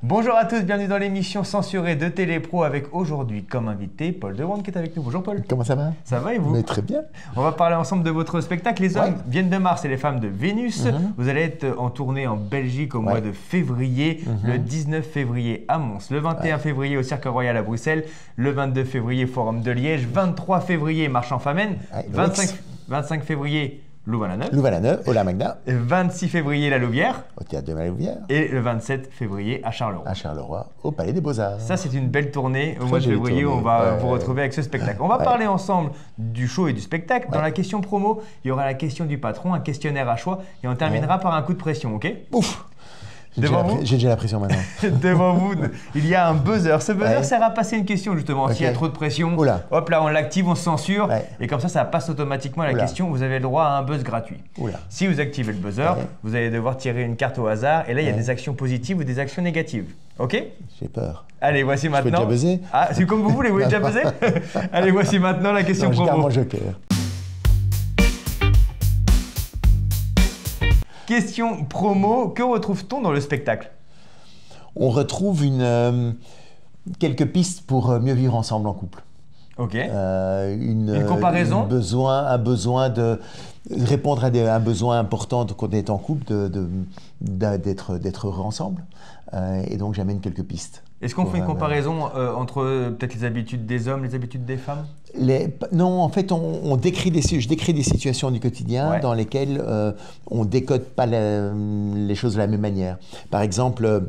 Bonjour à tous, bienvenue dans l'émission censurée de Télépro avec aujourd'hui comme invité Paul Dewand qui est avec nous. Bonjour Paul. Comment ça va? Ça va et vous? Mais très bien. On va parler ensemble de votre spectacle. Les hommes viennent de Mars et les femmes de Vénus. Vous allez être en tournée en Belgique au mois de février, le 19 février à Mons, le 21 février au Cirque Royal à Bruxelles, le 22 février Forum de Liège, 23 février Marche en Famenne, 25 février Louvain-la-Neuve, au La Magna, 26 février La Louvière, au Théâtre de la Louvière, et le 27 février à Charleroi. À Charleroi, au Palais des Beaux-Arts. Ça, c'est une belle tournée. Au mois de février, on va vous retrouver avec ce spectacle. On va parler ensemble du show et du spectacle. Dans la question promo, il y aura la question du patron, un questionnaire à choix, et on terminera par un coup de pression, ok? Ouf! J'ai déjà la pression maintenant. Devant vous, il y a un buzzer. Ce buzzer sert à passer une question justement. S'il y a trop de pression, hop là, on l'active, on censure. Et comme ça passe automatiquement à la question. Vous avez le droit à un buzz gratuit. Si vous activez le buzzer, vous allez devoir tirer une carte au hasard. Et là, il y a des actions positives ou des actions négatives. Ok? J'ai peur. Allez, voici maintenant. Je peux déjà buzzer? Ah, c'est comme vous voulez, vous voulez déjà buzzer? Allez, voici maintenant la question promo. Je garde mon joker. Question promo, que retrouve-t-on dans le spectacle? On retrouve quelques pistes pour mieux vivre ensemble en couple. Ok. Une comparaison? Un besoin de répondre à un besoin important quand on est en couple, d'être heureux ensemble. Et donc j'amène quelques pistes. Est-ce qu'on fait une comparaison entre peut-être les habitudes des hommes, les habitudes des femmes? Non, en fait, je décris des situations du quotidien dans lesquelles on ne décode pas les choses de la même manière. Par exemple,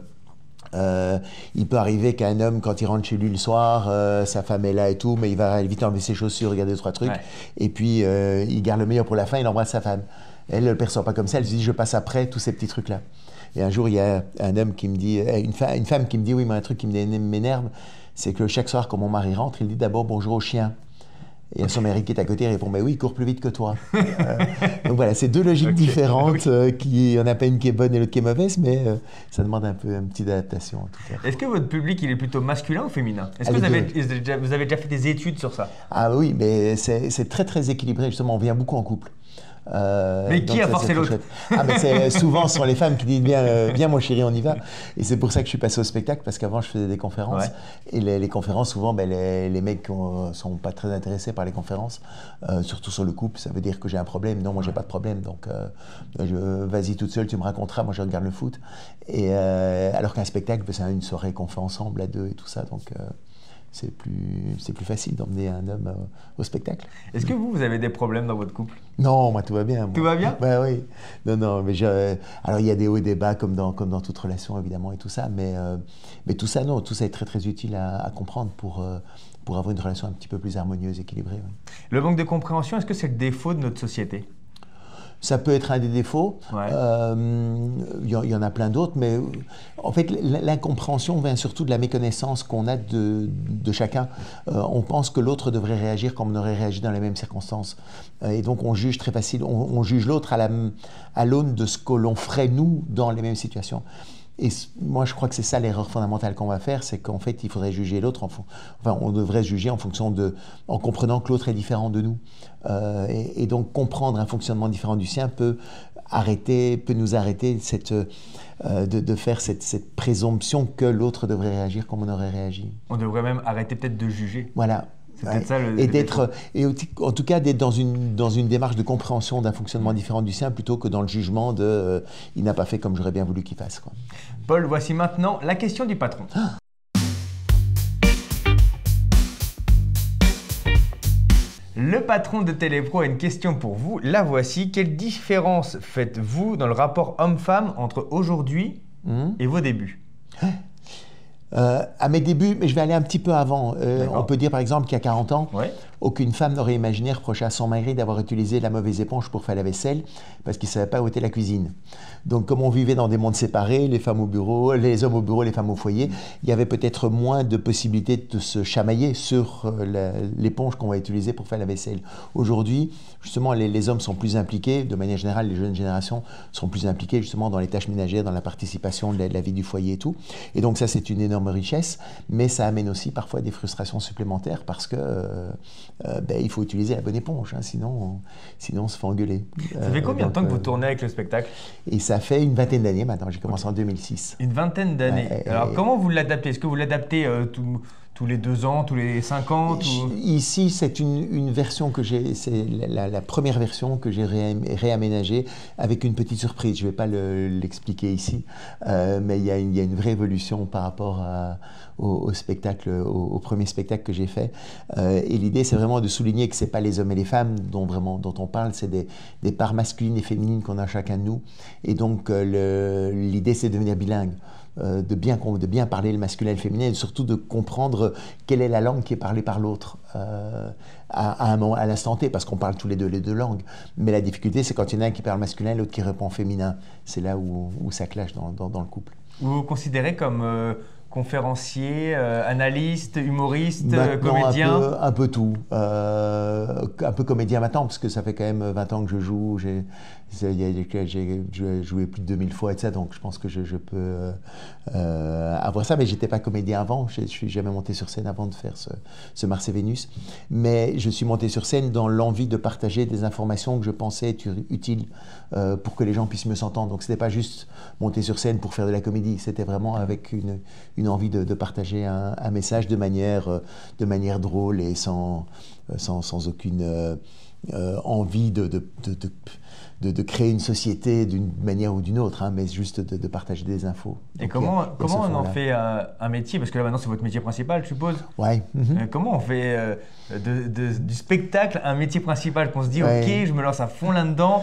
il peut arriver qu'un homme, quand il rentre chez lui le soir, sa femme est là et tout, mais il va vite enlever ses chaussures, regarder 2-3 trucs, et puis il garde le meilleur pour la fin, il embrasse sa femme. Elle ne le perçoit pas comme ça, elle se dit « je passe après tous ces petits trucs-là ». Et un jour, il y a un homme qui me dit, une femme qui me dit « oui, mais un truc qui m'énerve, c'est que chaque soir, quand mon mari rentre, il dit d'abord bonjour au chien ». Et il y a son mari qui est à côté, il répond « mais oui, il court plus vite que toi ». Donc voilà, c'est deux logiques différentes, il n'y en a pas une qui est bonne et l'autre qui est mauvaise, mais ça demande un peu une petite adaptation en tout cas. Est-ce que votre public, il est plutôt masculin ou féminin? Est-ce que vous avez déjà fait des études sur ça? Ah oui, mais c'est très très équilibré, justement, on vient beaucoup en couple. Mais qui a forcé l'autre? Souvent, ce sont les femmes qui disent viens mon chéri, on y va. Et c'est pour ça que je suis passé au spectacle, parce qu'avant je faisais des conférences. Et les conférences, souvent, les mecs ne sont pas très intéressés par les conférences, surtout sur le couple. Ça veut dire que j'ai un problème. Non, moi j'ai pas de problème. Donc vas-y toute seule, tu me raconteras, moi je regarde le foot. Et, alors qu'un spectacle, c'est une soirée qu'on fait ensemble à deux et tout ça. Donc c'est plus facile d'emmener un homme au spectacle. Est-ce que vous avez des problèmes dans votre couple? Non, moi tout va bien. Moi. Tout va bien? Ben oui. Non, mais alors il y a des hauts et des bas comme dans toute relation évidemment et tout ça, mais tout ça non, tout ça est très très utile à comprendre pour avoir une relation un petit peu plus harmonieuse, équilibrée. Oui. Le manque de compréhension, est-ce que c'est le défaut de notre société? Ça peut être un des défauts, il y en a plein d'autres, mais en fait l'incompréhension vient surtout de la méconnaissance qu'on a de chacun. On pense que l'autre devrait réagir comme on aurait réagi dans les mêmes circonstances. Et donc on juge très facile, on juge l'autre à l'aune de ce que l'on ferait nous dans les mêmes situations. Et moi, je crois que c'est ça l'erreur fondamentale qu'on va faire, c'est qu'en fait, il faudrait juger l'autre, on devrait juger en comprenant que l'autre est différent de nous. Et donc, comprendre un fonctionnement différent du sien peut nous arrêter de faire cette présomption que l'autre devrait réagir comme on aurait réagi. On devrait même arrêter peut-être de juger. Voilà. En tout cas d'être dans une démarche de compréhension d'un fonctionnement différent du sien plutôt que dans le jugement de il n'a pas fait comme j'aurais bien voulu qu'il fasse. Quoi. Paul, voici maintenant la question du patron. Le patron de Télépro a une question pour vous. La voici. Quelle différence faites-vous dans le rapport homme-femme entre aujourd'hui et vos débuts? À mes débuts, mais je vais aller un petit peu avant. On peut dire par exemple qu'il y a 40 ans, aucune femme n'aurait imaginé reprocher à son mari d'avoir utilisé la mauvaise éponge pour faire la vaisselle parce qu'il ne savait pas où était la cuisine. Donc comme on vivait dans des mondes séparés, les hommes au bureau, les femmes au foyer, il y avait peut-être moins de possibilités de se chamailler sur l'éponge qu'on va utiliser pour faire la vaisselle. Aujourd'hui, justement, les hommes sont plus impliqués, de manière générale, les jeunes générations sont plus impliquées justement dans les tâches ménagères, dans la participation de la vie du foyer et tout. Et donc ça, c'est une énorme richesse, mais ça amène aussi parfois des frustrations supplémentaires parce que il faut utiliser la bonne éponge, hein, sinon on se fait engueuler. Ça fait combien de temps que vous tournez avec le spectacle? Et ça fait une vingtaine d'années maintenant, j'ai commencé en 2006. Une vingtaine d'années. Alors comment vous l'adaptez? Est-ce que vous l'adaptez tous les 2 ans, tous les 5 ans Ici, c'est une version que j'ai, c'est la première version que j'ai réaménagée avec une petite surprise. Je ne vais pas l'expliquer ici, mais il y a une vraie évolution par rapport au spectacle, au premier spectacle que j'ai fait. Et l'idée, c'est vraiment de souligner que ce n'est pas les hommes et les femmes dont on parle, c'est des parts masculines et féminines qu'on a chacun de nous. Et donc, l'idée, c'est de devenir bilingue. De bien parler le masculin et le féminin, et surtout de comprendre quelle est la langue qui est parlée par l'autre à l'instant T, parce qu'on parle tous les deux langues. Mais la difficulté, c'est quand il y en a un qui parle masculin et l'autre qui répond féminin. C'est là où ça clash dans le couple. Vous vous considérez comme conférencier, analyste, humoriste, maintenant, comédien? Un peu tout. Un peu comédien maintenant, parce que ça fait quand même 20 ans que je joue. J'ai joué plus de 2000 fois, etc. Donc je pense que je peux avoir ça. Mais je n'étais pas comédien avant. Je ne suis jamais monté sur scène avant de faire ce Mars et Vénus. Mais je suis monté sur scène dans l'envie de partager des informations que je pensais être utiles pour que les gens puissent mieux s'entendre. Donc ce n'était pas juste monter sur scène pour faire de la comédie. C'était vraiment avec une envie de partager un message de manière drôle et sans aucune envie de créer une société d'une manière ou d'une autre, hein, mais juste de partager des infos. Et comment on en fait un métier? Parce que là maintenant c'est votre métier principal, je suppose. Ouais. Comment on fait du spectacle un métier principal, qu'on se dit ok, je me lance à fond là-dedans?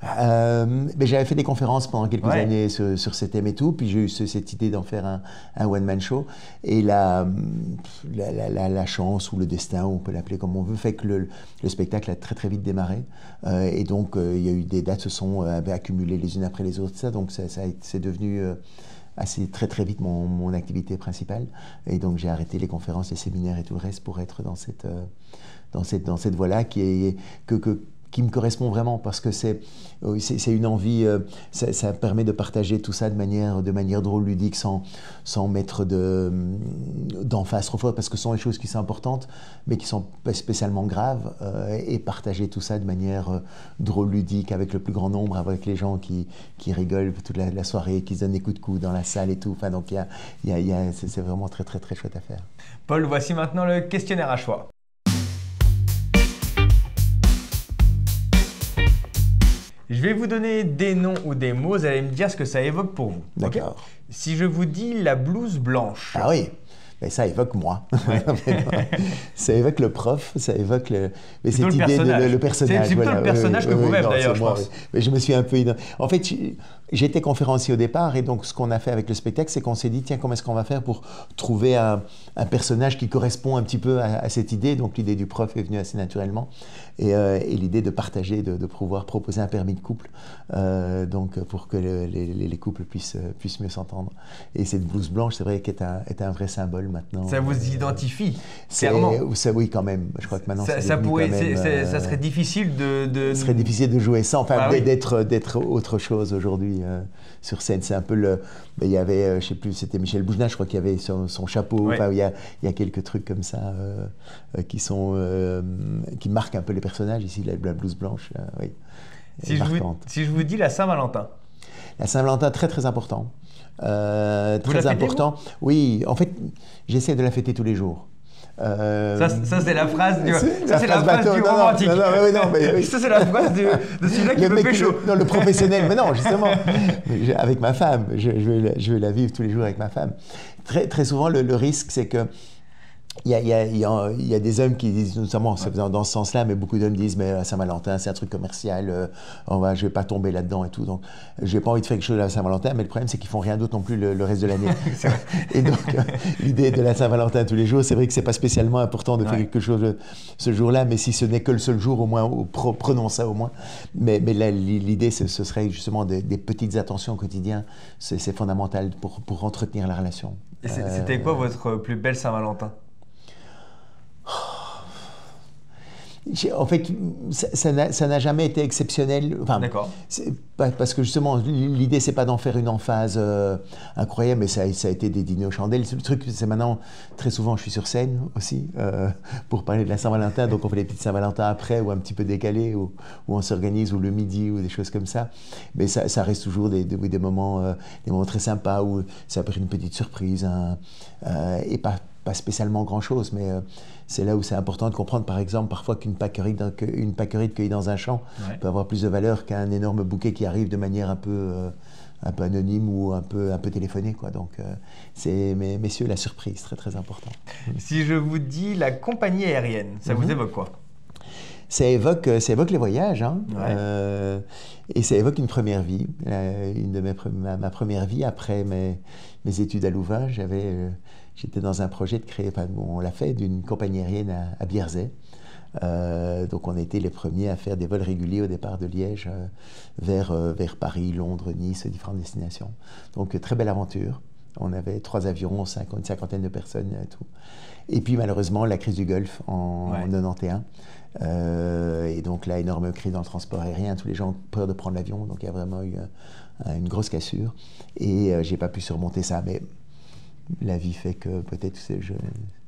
Mais j'avais fait des conférences pendant quelques années sur ces thèmes et tout, puis j'ai eu cette idée d'en faire un one-man show. Et la chance ou le destin, on peut l'appeler comme on veut, fait que le spectacle a très très vite démarré. Et donc il y a eu des dates se sont accumulées les unes après les autres, ça, donc c'est devenu assez très très vite mon activité principale. Et donc j'ai arrêté les conférences, les séminaires et tout le reste pour être dans cette voie-là qui me correspond vraiment, parce que c'est une envie, ça permet de partager tout ça de manière drôle, ludique, sans mettre d'emphase trop forte, parce que ce sont des choses qui sont importantes, mais qui sont pas spécialement graves, et partager tout ça de manière drôle, ludique, avec le plus grand nombre, avec les gens qui rigolent toute la soirée, qui se donnent des coups de coude dans la salle et tout. Enfin, donc c'est vraiment très très très chouette à faire. Paul, voici maintenant le questionnaire à choix. Je vais vous donner des noms ou des mots, vous allez me dire ce que ça évoque pour vous. D'accord. Okay. Si je vous dis la blouse blanche. Ah oui, mais ça évoque moi. Ouais. Ça évoque le prof, ça évoque mais cette idée le personnage. C'est plutôt le personnage que vous-même d'ailleurs, je pense. Oui. Mais je me suis un peu... En fait, j'étais conférencier au départ, et donc ce qu'on a fait avec le spectacle, c'est qu'on s'est dit, tiens, comment est-ce qu'on va faire pour trouver un personnage qui correspond un petit peu à cette idée. Donc l'idée du prof est venue assez naturellement, et l'idée de partager, de pouvoir proposer un permis de couple, donc pour que les couples puissent mieux s'entendre. Et cette blouse blanche, c'est vrai, est un vrai symbole maintenant. Ça vous identifie, clairement. Oui, quand même. Je crois que maintenant, ça serait difficile Ce serait difficile de jouer sans, enfin, d'être autre chose aujourd'hui. Sur scène, c'est un peu il y avait, je sais plus, c'était Michel Bougenat, je crois qu'il y avait son chapeau. Oui. Enfin, il y a quelques trucs comme ça qui marquent un peu les personnages ici, la blouse blanche. Oui, si je vous dis la Saint-Valentin. La Saint-Valentin, très très important. Très important. Oui, en fait, j'essaie de la fêter tous les jours. Ça c'est la phrase du romantique. Oui. Ça c'est la phrase de celui-là qui veut pécho. Non, le professionnel, mais non, justement. Avec ma femme, je vais la vivre tous les jours avec ma femme. Très, très souvent, le risque, c'est que il y a des hommes qui disent, notamment dans ce sens-là, mais beaucoup d'hommes disent, mais Saint-Valentin, c'est un truc commercial, je ne vais pas tomber là-dedans et tout. Donc, je n'ai pas envie de faire quelque chose à Saint-Valentin, mais le problème, c'est qu'ils ne font rien d'autre non plus le reste de l'année. Et donc, l'idée de la Saint-Valentin tous les jours, c'est vrai que ce n'est pas spécialement important de faire quelque chose ce jour-là, mais si ce n'est que le seul jour, au moins, prenons ça au moins. Mais l'idée, ce serait justement des petites attentions au quotidien. C'est fondamental pour entretenir la relation. Et c'était quoi votre plus belle Saint-Valentin? En fait, ça n'a jamais été exceptionnel. Enfin, d'accord. Parce que justement, l'idée, c'est pas d'en faire une emphase incroyable, mais ça a été des dîners aux chandelles. Le truc, c'est maintenant, très souvent, je suis sur scène aussi, pour parler de la Saint-Valentin. Donc, on fait les petites Saint-Valentin après, ou un petit peu décalé, ou on s'organise, ou le midi, ou des choses comme ça. Mais ça reste toujours des moments très sympas, où ça peut être une petite surprise, et pas spécialement grand-chose, mais c'est là où c'est important de comprendre, par exemple, parfois qu'une pâquerette cueillie dans un champ peut avoir plus de valeur qu'un énorme bouquet qui arrive de manière un peu anonyme ou un peu téléphonée, quoi. Donc, c'est, messieurs, la surprise, très très important. Si je vous dis la compagnie aérienne, ça vous évoque quoi? Ça évoque les voyages, hein. Et ça évoque une première vie, ma première vie après mes études à Louvain. J'étais dans un projet de créer, on l'a fait, d'une compagnie aérienne à Bierzet. Donc on était les premiers à faire des vols réguliers au départ de Liège vers Paris, Londres, Nice, différentes destinations. Donc très belle aventure. On avait 3 avions, une cinquantaine de personnes et tout. Et puis malheureusement la crise du Golfe en 91. Et donc là, énorme crise dans le transport aérien, tous les gens ont peur de prendre l'avion, donc il y a vraiment eu une grosse cassure. Et j'ai pas pu surmonter ça, mais la vie fait que peut-être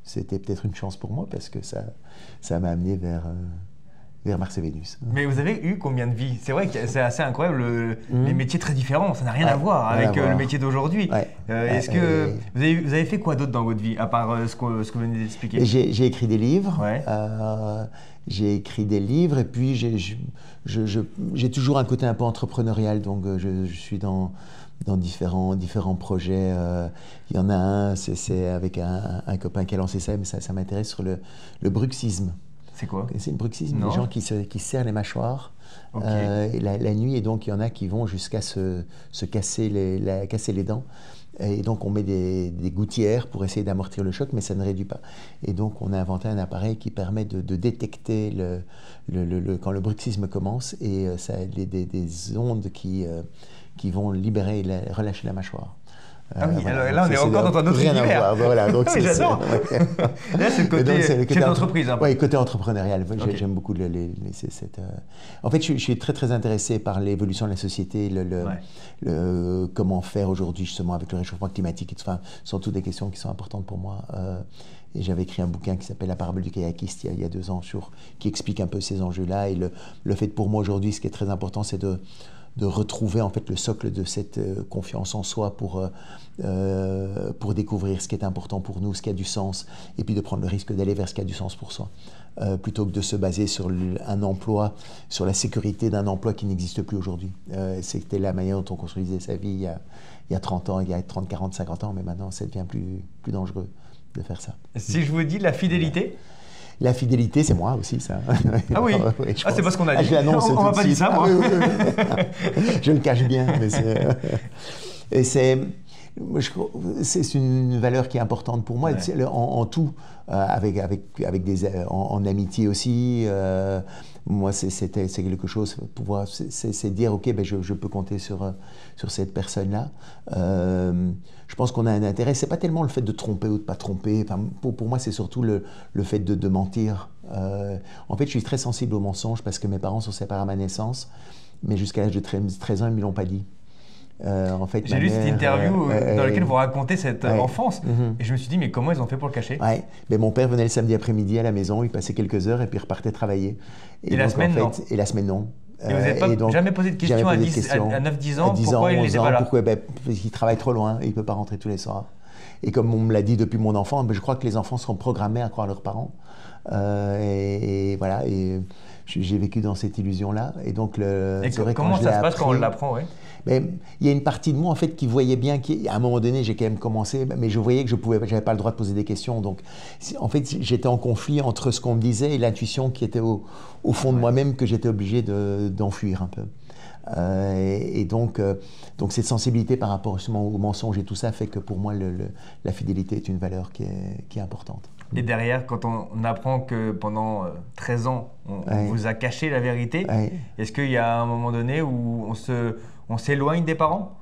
c'était peut-être une chance pour moi, parce que ça m'a amené vers Mars et Vénus. Mais vous avez eu combien de vies? C'est vrai que c'est assez incroyable, les métiers très différents, ça n'a rien à voir avec le métier d'aujourd'hui. Est-ce que vous avez fait quoi d'autre dans votre vie, à part ce que vous venez d'expliquer? J'ai écrit des livres. J'ai écrit des livres, et puis j'ai toujours un côté un peu entrepreneurial, donc je suis dans différents projets. Il y en a un, c'est avec un copain qui a lancé ça, mais ça m'intéresse, sur le bruxisme. C'est quoi? C'est le bruxisme, les gens qui serrent les mâchoires la nuit, et donc il y en a qui vont jusqu'à se casser les dents. Et donc on met des gouttières pour essayer d'amortir le choc, mais ça ne réduit pas. Et donc on a inventé un appareil qui permet de détecter quand le bruxisme commence, et ça a des ondes qui vont relâcher la mâchoire. Ah oui, alors là on est encore dans un autre univers. Rien à voir, voilà. Donc j'adore. Là c'est le côté chef d'entreprise. Oui, côté entrepreneurial. J'aime beaucoup En fait, je suis très très intéressé par l'évolution de la société, comment faire aujourd'hui justement avec le réchauffement climatique. Enfin, ce sont toutes des questions qui sont importantes pour moi. Et j'avais écrit un bouquin qui s'appelle La parabole du kayakiste il y a 2 ans, qui explique un peu ces enjeux-là. Et le fait pour moi aujourd'hui, ce qui est très important, c'est de retrouver en fait le socle de cette confiance en soi pour découvrir ce qui est important pour nous, ce qui a du sens, et puis de prendre le risque d'aller vers ce qui a du sens pour soi, plutôt que de se baser sur un emploi, sur la sécurité d'un emploi qui n'existe plus aujourd'hui. C'était la manière dont on construisait sa vie il y a 30 ans, il y a 30, 40, 50 ans, mais maintenant ça devient plus dangereux de faire ça. Si je vous dis la fidélité? La fidélité, c'est moi aussi, ça. Ah oui, c'est pas ce qu'on a dit. Je l'annonce. On m'a pas dit ça, moi. Je le cache bien, mais c'est une valeur qui est importante pour moi, en tout, en amitié aussi. Moi, c'est quelque chose, c'est dire, ok, je peux compter sur cette personne-là. Je pense qu'on a un intérêt, c'est pas tellement le fait de tromper ou de pas tromper. Enfin, pour moi, c'est surtout le fait de mentir. En fait, je suis très sensible aux mensonges, parce que mes parents sont séparés à ma naissance, mais jusqu'à l'âge de 13 ans, ils ne me l'ont pas dit. En fait, j'ai lu cette interview dans laquelle vous racontez cette enfance, et je me suis dit, mais comment ils ont fait pour le cacher? Mais mon père venait le samedi après-midi à la maison, il passait quelques heures et puis il repartait travailler. Et la semaine, non? Et la semaine, non. Et vous n'avez jamais posé de question à 9-10 ans, pourquoi il n'était pas là? Parce qu'il travaille trop loin et il ne peut pas rentrer tous les soirs. Et comme on me l'a dit depuis mon enfant, je crois que les enfants sont programmés à croire leurs parents. Et voilà, et j'ai vécu dans cette illusion-là. Et donc, comment ça se passe quand on l'apprend? Mais il y a une partie de moi en fait qui voyait bien qu'à un moment donné j'ai quand même commencé, mais je voyais que j'avais pas le droit de poser des questions, donc en fait j'étais en conflit entre ce qu'on me disait et l'intuition qui était au fond de moi-même, que j'étais obligé d'enfuir un peu. Et donc cette sensibilité par rapport justement aux mensonges et tout ça fait que pour moi la fidélité est une valeur qui est importante. Et derrière, quand on apprend que pendant 13 ans, on vous a caché la vérité, est-ce qu'il y a un moment donné où on s'éloigne des parents?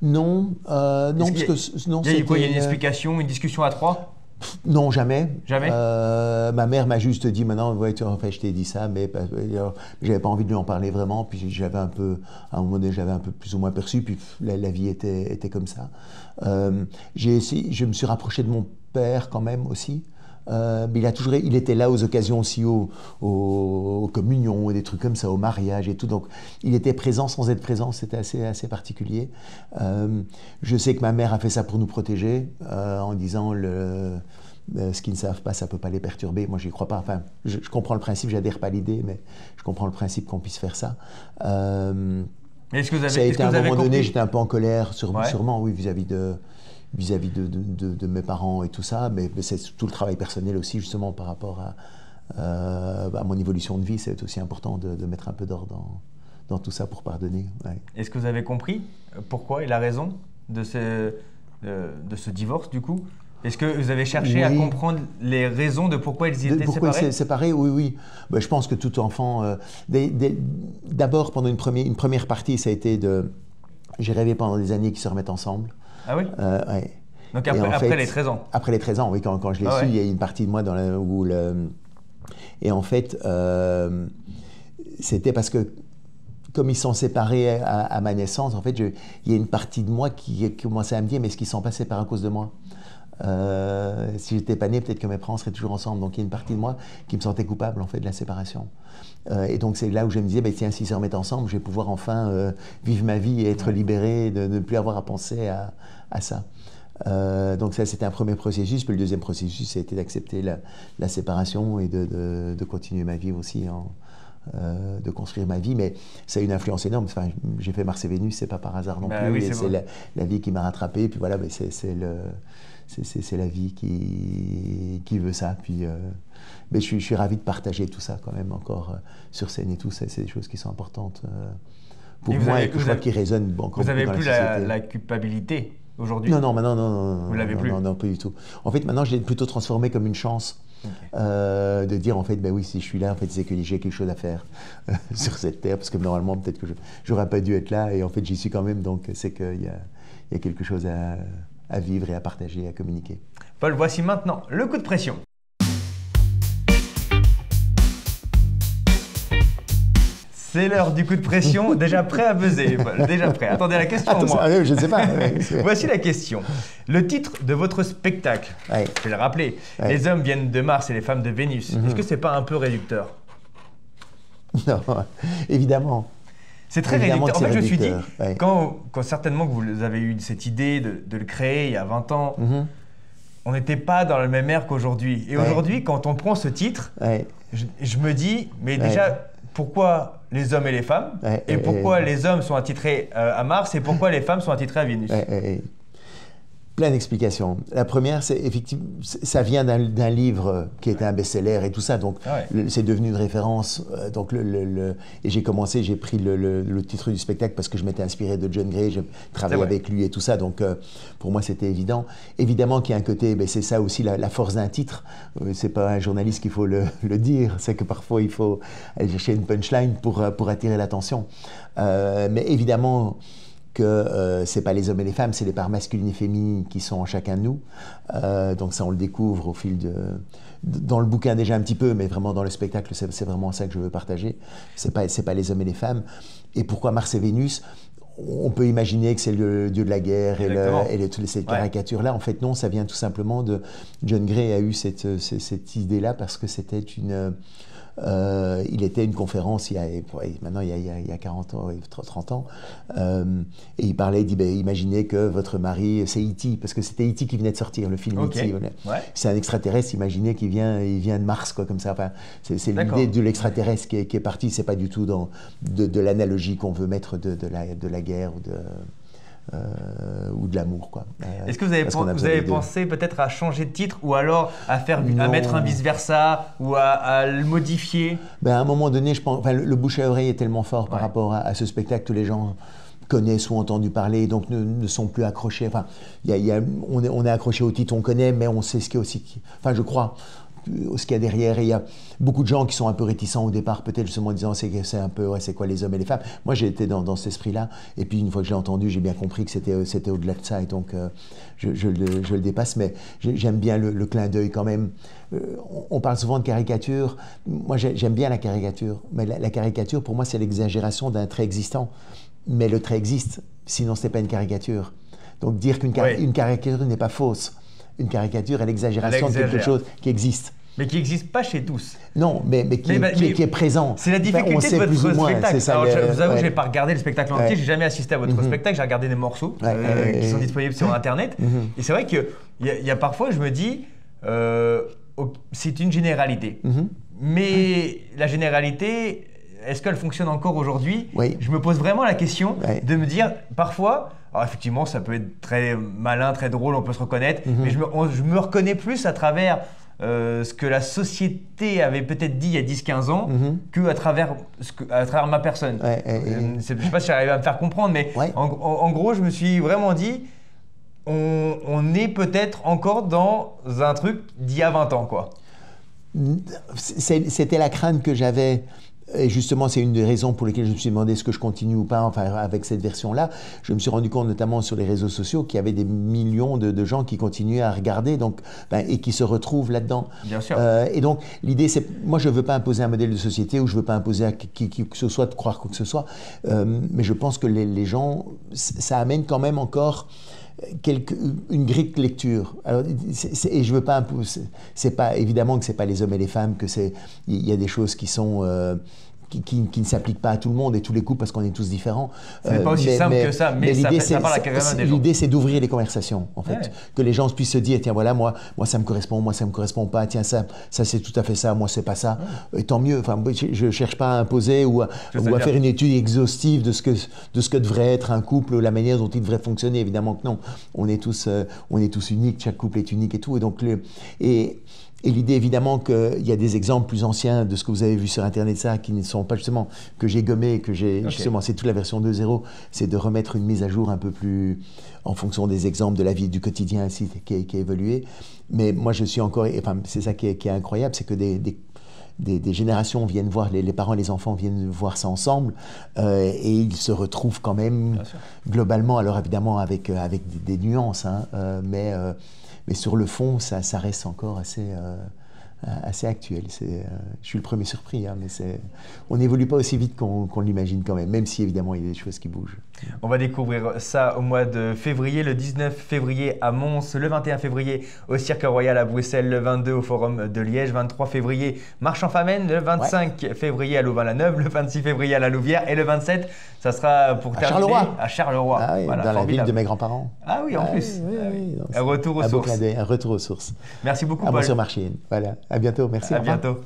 Non, non, parce que non. Il y a une explication, une discussion à 3? Non, jamais. Jamais? Ma mère m'a juste dit, maintenant, ouais, en fait, je t'ai dit ça, mais j'avais pas envie de lui en parler vraiment. Puis j'avais un peu, à un moment donné, j'avais un peu plus ou moins perçu. Puis la vie était comme ça. Je me suis rapproché de mon père quand même aussi. Mais il était là aux occasions aussi, aux communions, et des trucs comme ça, au mariage et tout. Donc, il était présent sans être présent. C'était assez particulier. Je sais que ma mère a fait ça pour nous protéger, en disant ce qu'ils ne savent pas, ça ne peut pas les perturber. Moi, j'y crois pas. Enfin, je comprends le principe, j'adhère pas à l'idée, mais je comprends le principe qu'on puisse faire ça. Est-ce que vous avez, ça a été à un moment donné, compris? j'étais un peu en colère, sûrement, oui, vis-à-vis de mes parents et tout ça, mais c'est tout le travail personnel aussi, justement, par rapport à mon évolution de vie. C'est aussi important de mettre un peu d'ordre dans tout ça pour pardonner. Ouais. Est-ce que vous avez compris pourquoi et la raison de ce divorce, du coup? Est-ce que vous avez cherché à comprendre les raisons de pourquoi ils étaient pourquoi séparés? Séparés, oui, oui. Ben, je pense que tout enfant... d'abord, pendant une première partie, ça a été de... J'ai rêvé pendant des années qu'ils se remettent ensemble. Ah oui? Ouais. Donc après les 13 ans? Après les 13 ans, oui. Quand je l'ai su, il y a une partie de moi Et en fait, c'était parce que comme ils sont séparés à ma naissance, en fait, il y a une partie de moi qui commençait à me dire, mais est-ce qu'ils ne sont pas séparés à cause de moi? Si j'étais pas né, peut-être que mes parents seraient toujours ensemble. Donc il y a une partie de moi qui me sentait coupable en fait de la séparation. Et donc c'est là où je me disais, bah, tiens, s'ils se remettent ensemble, je vais pouvoir enfin vivre ma vie et être libéré, de ne plus avoir à penser à ça. Donc ça, c'était un premier processus. Puis le deuxième processus, ça a été d'accepter la séparation et de continuer ma vie aussi, de construire ma vie. Mais ça a une influence énorme. Enfin, j'ai fait Mars et Vénus, c'est pas par hasard non plus. Oui, c'est la vie qui m'a rattrapé. Puis voilà, c'est la vie qui veut ça. Puis, mais je suis ravi de partager tout ça quand même encore sur scène et tout. C'est des choses qui sont importantes pour moi et que je vois qui résonnent encore vous beaucoup dans la société. Vous n'avez plus la culpabilité aujourd'hui? Non, non. Vous l'avez plus? Non, pas du tout. En fait, maintenant, je l'ai plutôt transformé comme une chance. Okay. De dire en fait, ben oui, si je suis là, en fait, c'est que j'ai quelque chose à faire sur cette terre, parce que normalement, peut-être que j'aurais pas dû être là, et en fait, j'y suis quand même, donc c'est qu'il y a quelque chose à vivre et à partager et à communiquer. Paul, voici maintenant le coup de pression. C'est l'heure du coup de pression, déjà prêt à buzzer, Paul, déjà prêt. Attendez la question. Attends, moi. Je ne sais pas. Voici la question. Le titre de votre spectacle, je vais le rappeler, Les hommes viennent de Mars et les femmes de Vénus. Est-ce que c'est pas un peu réducteur? Non, évidemment. C'est très réducteur. En fait, je me suis dit, quand certainement que vous avez eu cette idée de le créer il y a 20 ans, on n'était pas dans le même ère qu'aujourd'hui. Et aujourd'hui, quand on prend ce titre, je me dis, mais déjà, pourquoi les hommes et les femmes? Et pourquoi les hommes sont attitrés à Mars et pourquoi les femmes sont attitrées à Vénus? Plein d'explications. La première, c'est effectivement, ça vient d'un livre qui était un best-seller et tout ça, donc c'est devenu une référence. Donc et j'ai pris le titre du spectacle parce que je m'étais inspiré de John Gray, je travaillais avec lui et tout ça, donc pour moi c'était évident. Évidemment qu'il y a un côté, c'est ça aussi la force d'un titre. C'est pas un journaliste qu'il faut le dire, c'est que parfois il faut aller chercher une punchline pour attirer l'attention. Mais évidemment que c'est pas les hommes et les femmes, c'est les parts masculines et féminines qui sont en chacun de nous. Donc ça, on le découvre au fil dans le bouquin déjà un petit peu, mais vraiment dans le spectacle, c'est vraiment ça que je veux partager. C'est pas les hommes et les femmes. Et pourquoi Mars et Vénus? On peut imaginer que c'est le dieu de la guerre et toutes ces caricatures-là. En fait, non, ça vient tout simplement de... John Gray a eu cette idée-là parce que c'était il était à une conférence maintenant il y a 40 ans, 30 ans, et il parlait, il dit, imaginez que votre mari, c'est E.T., parce que c'était E.T. qui venait de sortir, le film E.T. C'est un extraterrestre, imaginez qu'il vient de Mars, quoi, comme ça. Enfin, c'est l'idée de l'extraterrestre qui est partie, c'est pas du tout de l'analogie qu'on veut mettre de la guerre ou de l'amour, quoi. Est-ce que vous avez pensé peut-être à changer de titre ou alors à mettre un vice-versa ou à le modifier? À un moment donné, je pense, le bouche à oreille est tellement fort par rapport à ce spectacle que les gens connaissent ou ont entendu parler, donc ne sont plus accrochés. Enfin, on est accroché au titre, on connaît, mais on sait ce qu'il y a aussi. Enfin, je crois. ce qu'il y a derrière. Et il y a beaucoup de gens qui sont un peu réticents au départ, peut-être justement en disant c'est un peu, ouais, c'est quoi les hommes et les femmes. Moi, j'ai été dans cet esprit-là. Et puis, une fois que je l'ai entendu, j'ai bien compris que c'était au-delà de ça. Et donc, je le dépasse. Mais j'aime bien le clin d'œil quand même. On parle souvent de caricature. Moi, j'aime bien la caricature. Mais la caricature, pour moi, c'est l'exagération d'un trait existant. Mais le trait existe. Sinon, ce n'est pas une caricature. Donc, dire qu'une caricature n'est pas fausse. Une caricature est l'exagération de quelque chose qui existe. Mais qui n'existe pas chez tous. Non, mais qui est présent. C'est la difficulté de votre spectacle. Ça, alors, je vous avoue que je n'ai pas regardé le spectacle entier, je n'ai jamais assisté à votre spectacle, j'ai regardé des morceaux qui sont disponibles sur Internet. Et c'est vrai qu'il y a parfois, je me dis, c'est une généralité. Mais la généralité, est-ce qu'elle fonctionne encore aujourd'hui? Je me pose vraiment la question de me dire, parfois, alors effectivement, ça peut être très malin, très drôle, on peut se reconnaître, mais je me reconnais plus à travers ce que la société avait peut-être dit il y a 10-15 ans qu'à travers, ma personne. Je ne sais pas si j'arrive à me faire comprendre, mais en gros, je me suis vraiment dit, on est peut-être encore dans un truc d'il y a 20 ans, quoi. C'était la crainte que j'avais. Et justement, c'est une des raisons pour lesquelles je me suis demandé est-ce que je continue ou pas, enfin, avec cette version-là. Je me suis rendu compte, notamment sur les réseaux sociaux, qu'il y avait des millions de gens qui continuaient à regarder et qui se retrouvent là-dedans. Bien sûr. Et donc, l'idée, c'est... Moi, je ne veux pas imposer un modèle de société ou je ne veux pas imposer à qui que ce soit de croire quoi que ce soit. Mais je pense que les gens, ça amène quand même encore... une grille de lecture. Alors, et je veux pas imposer. C'est pas évidemment que c'est pas les hommes et les femmes, que il y a des choses qui sont qui ne s'appliquent pas à tout le monde et tous les coups parce qu'on est tous différents. C'est pas aussi simple que ça, mais ça parle à carrément des gens. L'idée, c'est d'ouvrir les conversations, en fait. Que les gens puissent se dire, tiens, voilà, moi, ça me correspond, moi, ça me correspond pas, tiens, ça c'est tout à fait ça, moi, c'est pas ça. Et tant mieux. Enfin, je cherche pas à imposer ou à faire une étude exhaustive de ce que devrait être un couple, la manière dont il devrait fonctionner. Évidemment que non. On est tous uniques, chaque couple est unique et tout. Et l'idée, évidemment, qu'il y a des exemples plus anciens de ce que vous avez vu sur Internet, ça, qui ne sont pas justement, que j'ai gommé, justement, c'est toute la version 2.0, c'est de remettre une mise à jour un peu plus en fonction des exemples de la vie du quotidien ainsi, qui a évolué. Mais moi, je suis encore, enfin, c'est ça qui est incroyable, c'est que des générations viennent voir, les parents et les enfants viennent voir ça ensemble et ils se retrouvent quand même globalement, alors évidemment avec des nuances, hein, mais sur le fond, ça reste encore assez actuel. Je suis le premier surpris, hein, mais on n'évolue pas aussi vite qu'on l'imagine quand même si évidemment il y a des choses qui bougent. On va découvrir ça au mois de février, le 19 février à Mons, le 21 février au Cirque Royal à Bruxelles, le 22 au Forum de Liège, 23 février Marche-en-Famenne, le 25 février à Louvain-la-Neuve, le 26 février à la Louvière et le 27, ça sera pour terminer à Charleroi. Ah oui, voilà, dans la ville de mes grands-parents. Ah oui, en plus. Oui, un retour aux sources. Un retour aux sources. Merci beaucoup, Paul. Paul. Sur Marchine. Voilà. À bientôt. Merci. À bientôt.